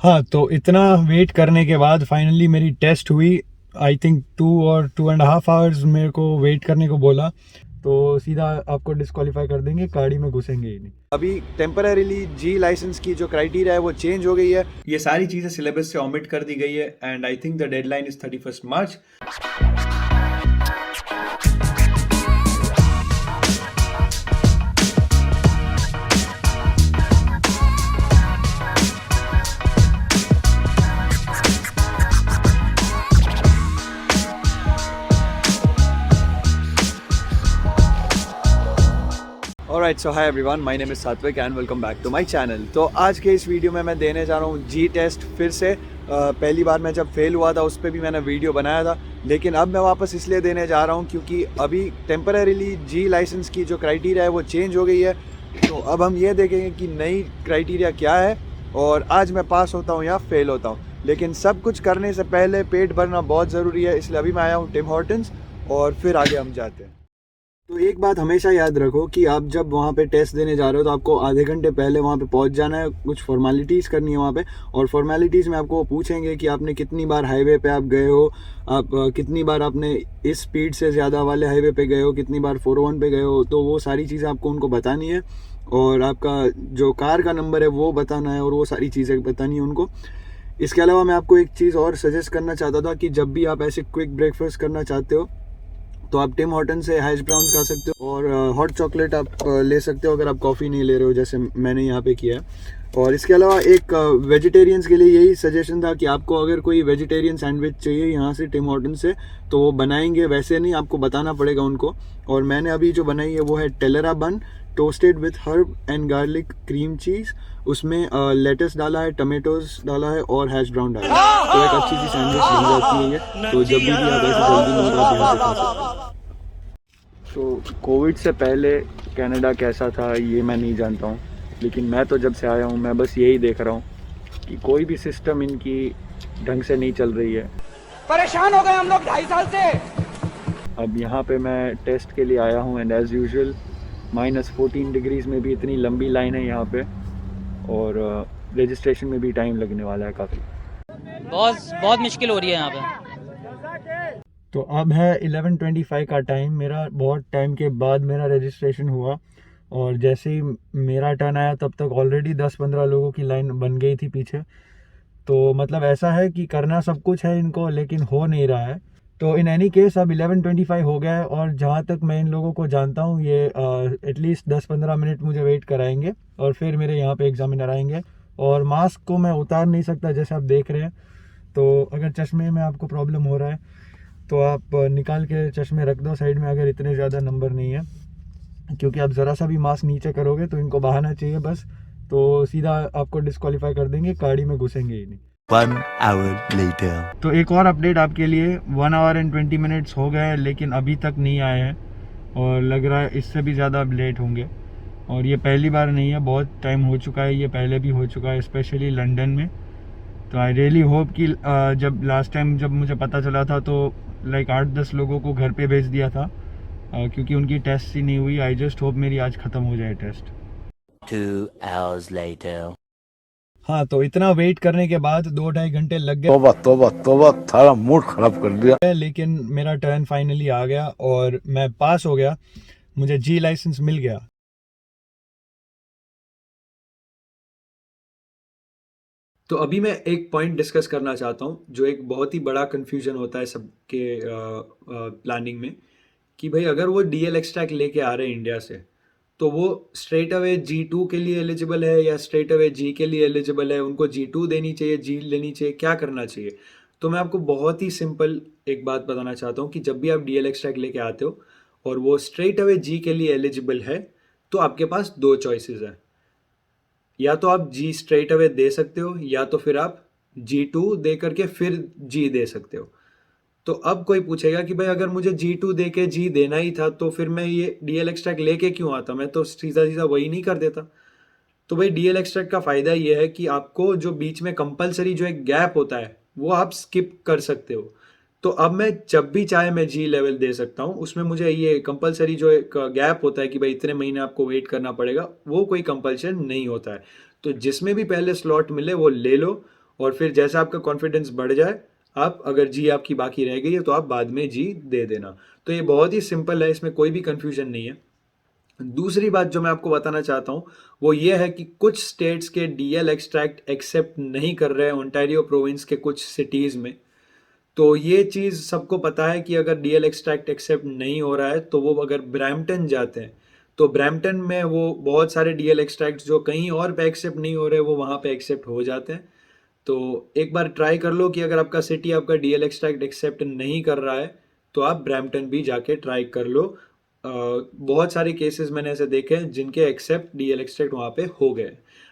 हाँ, तो इतना वेट करने के बाद फाइनली मेरी टेस्ट हुई। आई थिंक 2 और 2.5 आवर्स मेरे को वेट करने को बोला, तो सीधा आपको डिस्क्वालीफाई कर देंगे, गाड़ी में घुसेंगे ही नहीं। अभी टेम्पररीली जी लाइसेंस की जो क्राइटेरिया है वो चेंज हो गई है। ये सारी चीज़ें सिलेबस से ओमिट कर दी गई है and I think the deadline is 31 March. Alright, so hi everyone, my name is Satvik and welcome back to my channel. तो आज के इस वीडियो में मैं देने जा रहा हूँ जी टेस्ट फिर से। पहली बार मैं जब फेल हुआ था उस पर भी मैंने वीडियो बनाया था, लेकिन अब मैं वापस इसलिए देने जा रहा हूँ क्योंकि अभी टेम्पररीली जी लाइसेंस की जो क्राइटेरिया है वो चेंज हो गई है। तो अब हम ये देखेंगे कि नई क्राइटेरिया क्या है और आज मैं पास होता हूँ या फेल होता हूँ। लेकिन सब कुछ करने से पहले पेट भरना बहुत ज़रूरी है, इसलिए अभी मैं आया हूँ टिम हॉर्टन्स और फिर आगे हम जाते हैं। तो एक बात हमेशा याद रखो कि आप जब वहाँ पे टेस्ट देने जा रहे हो तो आपको आधे घंटे पहले वहाँ पे पहुँच जाना है, कुछ फॉर्मेलिटीज़ करनी है वहाँ पे। और फॉर्मेलिटीज़ में आपको पूछेंगे कि आपने कितनी बार हाईवे पे आप गए हो, आप कितनी बार आपने इस स्पीड से ज़्यादा वाले हाईवे पे गए हो, कितनी बार 401 पे गए हो। तो वो सारी चीज़ें आपको उनको बतानी है और आपका जो कार का नंबर है वो बताना है और वो सारी चीज़ें बतानी है उनको। इसके अलावा मैं आपको एक चीज़ और सजेस्ट करना चाहता था कि जब भी आप ऐसे क्विक ब्रेकफास्ट करना चाहते हो तो आप टिम हॉर्टन से हैश ब्राउन्स खा सकते हो और हॉट चॉकलेट आप ले सकते हो अगर आप कॉफ़ी नहीं ले रहे हो, जैसे मैंने यहाँ पे किया है। और इसके अलावा एक वेजिटेरियंस के लिए यही सजेशन था कि आपको अगर कोई वेजिटेरियन सैंडविच चाहिए यहाँ से टिम हॉर्टन से तो वो बनाएंगे, वैसे नहीं, आपको बताना पड़ेगा उनको। और मैंने अभी जो बनाई है वो है टेलरा बन toasted with herb and garlic cream cheese. उसमें लेटस डाला है, टमेटोज डाला है और हैश ब्राउन डाला है। तो एक अच्छी सी सैंडविच बन जाती है ये। तो जब भी आप ऐसे जल्दी में आप यहाँ से खा सकते हो। तो कोविड से पहले कनाडा कैसा था ये मैं नहीं जानता हूँ, लेकिन मैं तो जब से आया हूँ मैं बस यही देख रहा हूँ कि कोई भी सिस्टम इनकी ढंग से नहीं चल रही है। परेशान हो गए हम लोग 2.5 साल से। अब यहाँ पे मैं टेस्ट के लिए आया हूँ एंड एज़ यूजुअल -14 डिग्रीज़ में भी इतनी लंबी लाइन है यहाँ पे और रजिस्ट्रेशन में भी टाइम लगने वाला है काफ़ी। बहुत बहुत मुश्किल हो रही है यहाँ पे। तो अब है 11:25 का टाइम, मेरा बहुत टाइम के बाद मेरा रजिस्ट्रेशन हुआ और जैसे ही मेरा टर्न आया तब तक ऑलरेडी 10-15 लोगों की लाइन बन गई थी पीछे। तो मतलब ऐसा है कि करना सब कुछ है इनको, लेकिन हो नहीं रहा है। तो इन एनी केस अब 11:25 हो गया है और जहाँ तक मैं इन लोगों को जानता हूँ ये एटलीस्ट 10-15 मिनट मुझे वेट कराएंगे और फिर मेरे यहाँ पे एग्जामिनर आएंगे। और मास्क को मैं उतार नहीं सकता जैसे आप देख रहे हैं, तो अगर चश्मे में आपको प्रॉब्लम हो रहा है तो आप निकाल के चश्मे रख दो साइड में अगर इतने ज़्यादा नंबर नहीं है, क्योंकि आप ज़रा सा भी मास्क नीचे करोगे तो इनको बहाना चाहिए बस, तो सीधा आपको डिस्क्वालीफाई कर देंगे, गाड़ी में घुसेंगे ही नहीं। 1 hour later. तो एक और अपडेट आपके लिए, 1 आवर एंड 20 मिनट्स हो गए लेकिन अभी तक नहीं आए हैं और लग रहा है इससे भी ज़्यादा लेट होंगे। और ये पहली बार नहीं है, बहुत टाइम हो चुका है, ये पहले भी हो चुका है स्पेशली लंदन में। तो आई रियली होप कि जब लास्ट टाइम जब मुझे पता चला था तो लाइक 8-10 लोगों को घर पे भेज दिया था क्योंकि उनकी टेस्ट ही नहीं हुई। आई जस्ट होप मेरी आज ख़त्म हो जाए टेस्ट। 2 hours later. हाँ, तो इतना वेट करने के बाद 2-2.5 घंटे लग गए। तोबा तोबा तोबा, थारा मूड खराब कर दिया। लेकिन मेरा टर्न फाइनली आ गया और मैं पास हो गया, मुझे जी लाइसेंस मिल गया। तो अभी मैं एक पॉइंट डिस्कस करना चाहता हूँ जो एक बहुत ही बड़ा कन्फ्यूजन होता है सबके प्लानिंग में, कि भाई अगर वो DL एक्सट्रैक्ट लेके आ रहे हैं इंडिया से तो वो स्ट्रेट अवे G2 के लिए एलिजिबल है या स्ट्रेट अवे G के लिए एलिजिबल है, उनको G2 देनी चाहिए, G लेनी चाहिए, क्या करना चाहिए। तो मैं आपको बहुत ही सिंपल एक बात बताना चाहता हूँ कि जब भी आप DL एक्सट्रैक्ट लेके आते हो और वो स्ट्रेट अवे G के लिए एलिजिबल है तो आपके पास दो चॉइसेस हैं, या तो आप G स्ट्रेट अवे दे सकते हो या तो फिर आप G2 दे करके फिर G दे सकते हो। तो अब कोई पूछेगा कि भाई अगर मुझे G2 दे के G देना ही था तो फिर मैं ये DL एक्सट्रैक्ट लेके क्यों आता, मैं तो सीधा सीधा वही नहीं कर देता। तो भाई DL एक्सट्रैक्ट का फ़ायदा ये है कि आपको जो बीच में कंपलसरी जो एक गैप होता है वो आप स्किप कर सकते हो। तो अब मैं जब भी चाहे मैं G लेवल दे सकता हूँ, उसमें मुझे ये कंपलसरी जो एक गैप होता है कि भाई इतने महीने आपको वेट करना पड़ेगा, वो कोई कंपल्शन नहीं होता है। तो जिसमें भी पहले स्लॉट मिले वो ले लो और फिर जैसा आपका कॉन्फिडेंस बढ़ जाए, आप अगर जी आपकी बाकी रह गई है तो आप बाद में जी दे देना। तो ये बहुत ही सिंपल है, इसमें कोई भी कन्फ्यूजन नहीं है। दूसरी बात जो मैं आपको बताना चाहता हूँ वो ये है कि कुछ स्टेट्स के डीएल एक्सट्रैक्ट एक्सेप्ट नहीं कर रहे हैं ओंटारियो प्रोविंस के कुछ सिटीज़ में। तो ये चीज़ सबको पता है कि अगर डीएल एक्सट्रैक्ट एक्सेप्ट नहीं हो रहा है तो वो अगर ब्रैम्पटन जाते हैं तो ब्रैम्पटन में वो बहुत सारे डीएल एक्सट्रैक्ट जो कहीं और पे एक्सेप्ट नहीं हो रहे वो वहाँ पे एक्सेप्ट हो जाते हैं। तो एक बार ट्राई कर लो कि अगर आपका सिटी आपका डीएल एक्सट्रैक्ट एक्सेप्ट नहीं कर रहा है तो आप ब्रैम्पटन भी जाके ट्राई कर लो। बहुत सारे केसेस मैंने ऐसे देखे हैं जिनके एक्सेप्ट डीएल एक्सट्रैक्ट वहाँ पे हो गए।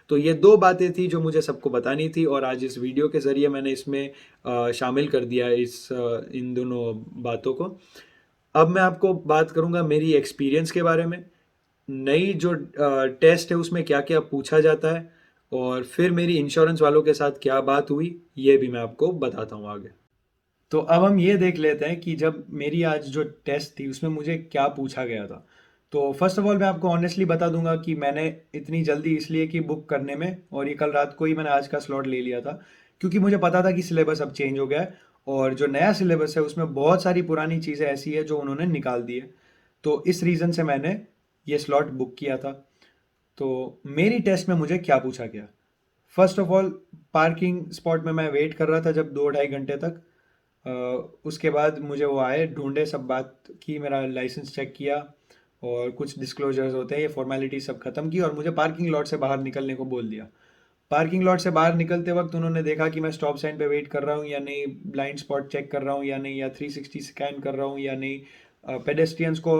तो ये दो बातें थी जो मुझे सबको बतानी थी और आज इस वीडियो के ज़रिए मैंने इसमें शामिल कर दिया इन दोनों बातों को। अब मैं आपको बात करूँगा मेरी एक्सपीरियंस के बारे में, नई जो टेस्ट है उसमें क्या क्या पूछा जाता है और फिर मेरी इंश्योरेंस वालों के साथ क्या बात हुई, ये भी मैं आपको बताता हूँ आगे। तो अब हम ये देख लेते हैं कि जब मेरी आज जो टेस्ट थी उसमें मुझे क्या पूछा गया था। तो फर्स्ट ऑफ ऑल मैं आपको ऑनेस्टली बता दूंगा कि मैंने इतनी जल्दी इसलिए कि बुक करने में, और ये कल रात को ही मैंने आज का स्लॉट ले लिया था क्योंकि मुझे पता था कि सिलेबस अब चेंज हो गया है और जो नया सिलेबस है उसमें बहुत सारी पुरानी चीज़ें ऐसी है जो उन्होंने निकाल दी है। तो इस रीज़न से मैंने ये स्लॉट बुक किया था। तो मेरी टेस्ट में मुझे क्या पूछा गया, first of all parking spot में मैं वेट कर रहा था जब 2-2.5 घंटे तक। उसके बाद मुझे वो आए, ढूंढे, सब बात की, मेरा लाइसेंस चेक किया और कुछ डिस्क्लोजर्स होते हैं, ये फॉर्मेलिटी सब ख़त्म की और मुझे पार्किंग लॉट से बाहर निकलने को बोल दिया। पार्किंग लॉट से बाहर निकलते वक्त उन्होंने देखा कि मैं स्टॉप साइन पे वेट कर रहा हूँ या नहीं, ब्लाइंड स्पॉट चेक कर रहा हूँ या नहीं, या 360 स्कैन कर रहा हूँ या नहीं, पेडेस्ट्रियंस को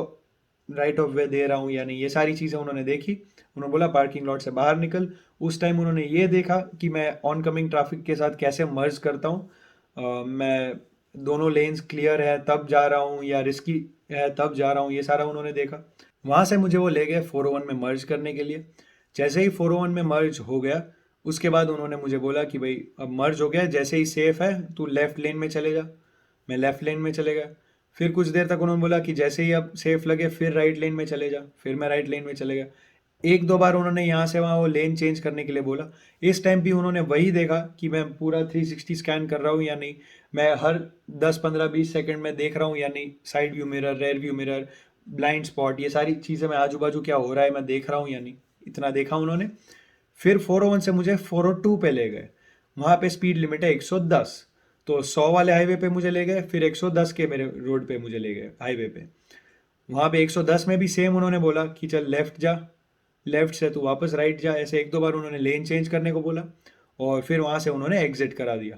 राइट ऑफ वे दे रहा हूँ या नहीं, ये सारी चीज़ें उन्होंने देखी। उन्होंने बोला पार्किंग लॉट से बाहर निकल। उस टाइम उन्होंने ये देखा कि मैं ऑन कमिंग ट्रैफिक के साथ कैसे मर्ज करता हूँ, मैं दोनों लेन्स क्लियर है तब जा रहा हूँ या रिस्की है तब जा रहा हूँ, ये सारा उन्होंने देखा। वहाँ से मुझे वो ले गए 401 में मर्ज करने के लिए। जैसे ही 401 में मर्ज हो गया उसके बाद उन्होंने मुझे बोला कि भाई अब मर्ज हो गया, जैसे ही सेफ है तू लेफ़्ट लेन में चले जा। मैं लेफ़्ट लेन में चले गया। फिर कुछ देर तक उन्होंने बोला कि जैसे ही अब सेफ लगे फिर राइट लेन में चले जा। फिर मैं राइट लेन में चले गया। 1-2 बार उन्होंने यहाँ से वहाँ वो लेन चेंज करने के लिए बोला। इस टाइम भी उन्होंने वही देखा कि मैं पूरा 360 स्कैन कर रहा हूँ या नहीं, मैं हर 10-15-20 सेकंड में देख रहा हूँ या नहीं, side view mirror, rear view mirror, blind spot, ये सारी चीज़ें मैं आजू बाजू क्या हो रहा है मैं देख रहा हूँ या नहीं, इतना देखा उन्होंने। फिर 401 से मुझे 402 पे ले गए। वहाँ पे स्पीड लिमिट है 110, तो 100 वाले हाईवे पे मुझे ले गए, फिर 110 के मेरे रोड पे मुझे ले गए हाईवे पे। वहाँ पे 110 में भी सेम उन्होंने बोला कि चल लेफ़्ट जा, लेफ़्ट से तू वापस राइट जा। ऐसे 1-2 बार उन्होंने लेन चेंज करने को बोला और फिर वहाँ से उन्होंने एग्ज़िट करा दिया।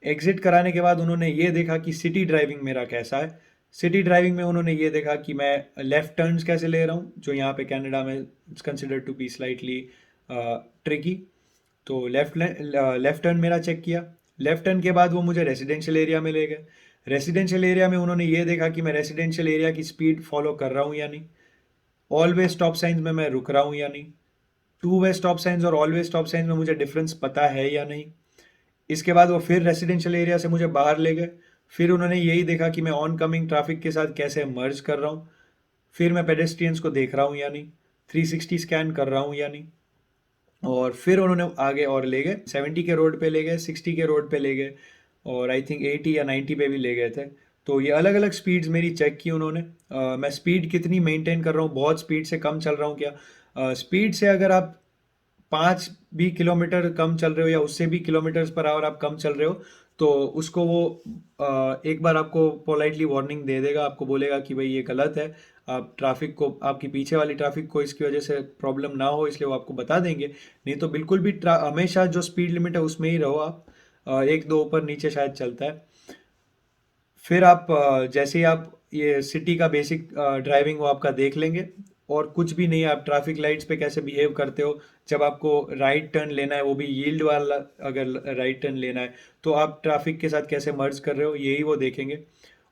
एग्ज़िट कराने के बाद उन्होंने ये देखा कि सिटी ड्राइविंग मेरा कैसा है। सिटी ड्राइविंग में उन्होंने ये देखा कि मैं लेफ़्ट टर्न्स कैसे ले रहा हूँ, जो यहाँ पे कनाडा में it's considered to be slightly tricky. तो लेफ़्ट टर्न मेरा चेक किया। लेफ़्ट टर्न के बाद वो मुझे रेजिडेंशियल एरिया में ले गए। रेजिडेंशियल एरिया में उन्होंने ये देखा कि मैं रेजिडेंशियल एरिया की स्पीड फॉलो कर रहा हूँ या नहीं, ऑल वे स्टॉप साइंस में मैं रुक रहा हूँ या नहीं, 2 वे स्टॉप साइंस और ऑल वे स्टॉप साइंस में मुझे डिफरेंस पता है या नहीं। इसके बाद वो फिर रेजिडेंशियल एरिया से मुझे बाहर ले गए। फिर उन्होंने यही देखा कि मैं ऑन कमिंग ट्रैफिक के साथ कैसे मर्ज कर रहा हूँ, फिर मैं पेडेस्ट्रियंस को देख रहा हूँ या नहीं, 360 स्कैन कर रहा हूँ या नहीं। और फिर उन्होंने आगे और ले गए, 70 के रोड पे ले गए, 60 के रोड पे ले गए और आई थिंक 80 या 90 पे भी ले गए थे। तो ये अलग अलग स्पीड्स मेरी चेक की उन्होंने। मैं स्पीड कितनी मेंटेन कर रहा हूँ, बहुत स्पीड से कम चल रहा हूँ क्या। स्पीड से अगर आप 5 भी किलोमीटर कम चल रहे हो या उससे भी किलोमीटर्स पर आवर आप कम चल रहे हो तो उसको वो एक बार आपको पोलाइटली वार्निंग दे देगा, आपको बोलेगा कि भाई ये गलत है, आप ट्रैफिक को, आपकी पीछे वाली ट्रैफिक को इसकी वजह से प्रॉब्लम ना हो, इसलिए वो आपको बता देंगे। नहीं तो बिल्कुल भी हमेशा जो स्पीड लिमिट है उसमें ही रहो आप। 1-2 ऊपर नीचे शायद चलता है। फिर आप जैसे ही आप ये सिटी का बेसिक ड्राइविंग वो आपका देख लेंगे और कुछ भी नहीं है, आप ट्रैफिक लाइट्स पे कैसे बिहेव करते हो, जब आपको राइट टर्न लेना है वो भी यील्ड वाला, अगर राइट टर्न लेना है तो आप ट्रैफिक के साथ कैसे मर्ज कर रहे हो, यही वो देखेंगे।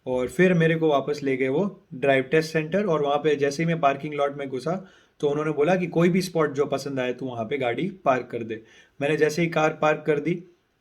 और फिर मेरे को वापस ले गए वो ड्राइव टेस्ट सेंटर और वहाँ पे जैसे ही मैं पार्किंग लॉट में घुसा तो उन्होंने बोला कि कोई भी स्पॉट जो पसंद आए तो वहाँ पे गाड़ी पार्क कर दे। मैंने जैसे ही कार पार्क कर दी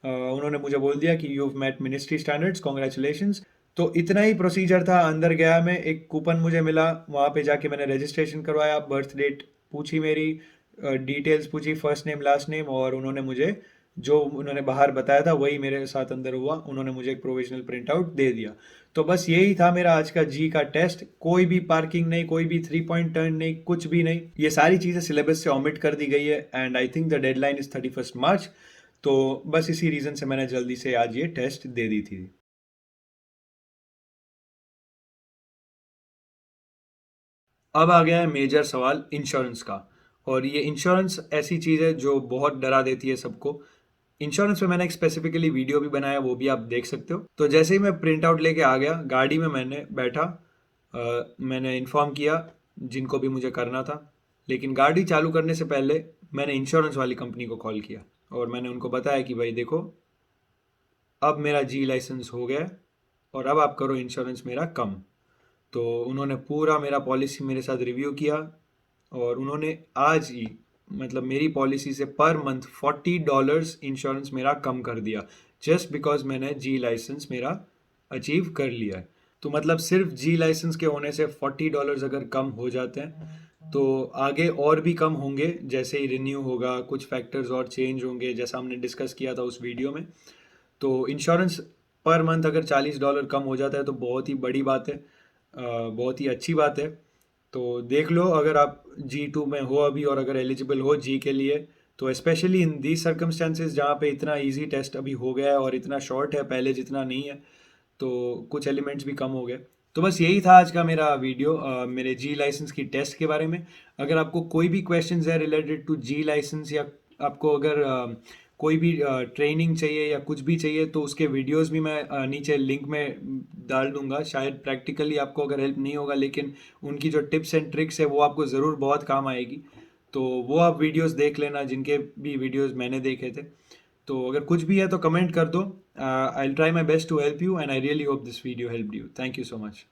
उन्होंने मुझे बोल दिया कि यूव मेट मिनिस्ट्री स्टैंडर्ड्स, कॉन्ग्रेचुलेशंस। तो इतना ही प्रोसीजर था। अंदर गया मैं, एक कूपन मुझे मिला, वहाँ पे जाके मैंने रजिस्ट्रेशन करवाया, बर्थ डेट पूछी, मेरी डिटेल्स पूछी, फर्स्ट नेम लास्ट नेम, और उन्होंने मुझे जो उन्होंने बाहर बताया था वही मेरे साथ अंदर हुआ, उन्होंने मुझे एक प्रोविजनल प्रिंट आउट दे दिया। तो बस यही था मेरा आज का जी का टेस्ट। कोई भी पार्किंग नहीं, कोई भी 3 पॉइंट टर्न नहीं, कुछ भी नहीं, ये सारी चीज़ें सिलेबस से ओमिट कर दी गई है and I think the deadline is 31 मार्च। तो बस इसी रीज़न से मैंने जल्दी से आज ये टेस्ट दे दी थी। अब आ गया है मेजर सवाल इंश्योरेंस का, और ये इंश्योरेंस ऐसी चीज़ है जो बहुत डरा देती है सबको। इंश्योरेंस पे मैंने एक स्पेसिफिकली वीडियो भी बनाया, वो भी आप देख सकते हो। तो जैसे ही मैं प्रिंट आउट लेके आ गया, गाड़ी में मैंने बैठा, मैंने इन्फॉर्म किया जिनको भी मुझे करना था, लेकिन गाड़ी चालू करने से पहले मैंने इंश्योरेंस वाली कंपनी को कॉल किया और मैंने उनको बताया कि भाई देखो, अब मेरा जी लाइसेंस हो गया है और अब आप करो इंश्योरेंस मेरा कम। तो उन्होंने पूरा मेरा पॉलिसी मेरे साथ रिव्यू किया और उन्होंने आज ही मतलब मेरी पॉलिसी से पर मंथ $40 इंश्योरेंस मेरा कम कर दिया, जस्ट बिकॉज मैंने जी लाइसेंस मेरा अचीव कर लिया है। तो मतलब सिर्फ जी लाइसेंस के होने से $40 अगर कम हो जाते हैं तो आगे और भी कम होंगे, जैसे ही रिन्यू होगा कुछ फैक्टर्स और चेंज होंगे, जैसा हमने डिस्कस किया था उस वीडियो में। तो इंश्योरेंस पर मंथ अगर $40 कम हो जाता है तो बहुत ही बड़ी बात है, बहुत ही अच्छी बात है। तो देख लो, अगर आप G2 में हो अभी और अगर एलिजिबल हो जी के लिए, तो स्पेशली इन दीज सर्कमस्टेंसेस जहाँ पे इतना इजी टेस्ट अभी हो गया है और इतना शॉर्ट है, पहले जितना नहीं है, तो कुछ एलिमेंट्स भी कम हो गए। तो बस यही था आज का मेरा वीडियो मेरे जी लाइसेंस की टेस्ट के बारे में। अगर आपको कोई भी क्वेश्चंस है रिलेटेड टू जी लाइसेंस, या आपको अगर कोई भी ट्रेनिंग चाहिए या कुछ भी चाहिए, तो उसके वीडियोस भी मैं नीचे लिंक में डाल दूंगा। शायद प्रैक्टिकली आपको अगर हेल्प नहीं होगा, लेकिन उनकी जो टिप्स एंड ट्रिक्स है वो आपको ज़रूर बहुत काम आएगी। तो वो आप वीडियोस देख लेना, जिनके भी वीडियोस मैंने देखे थे। तो अगर कुछ भी है तो कमेंट कर दो। I will try my best to help you and I really hope this video help you. Thank you so much.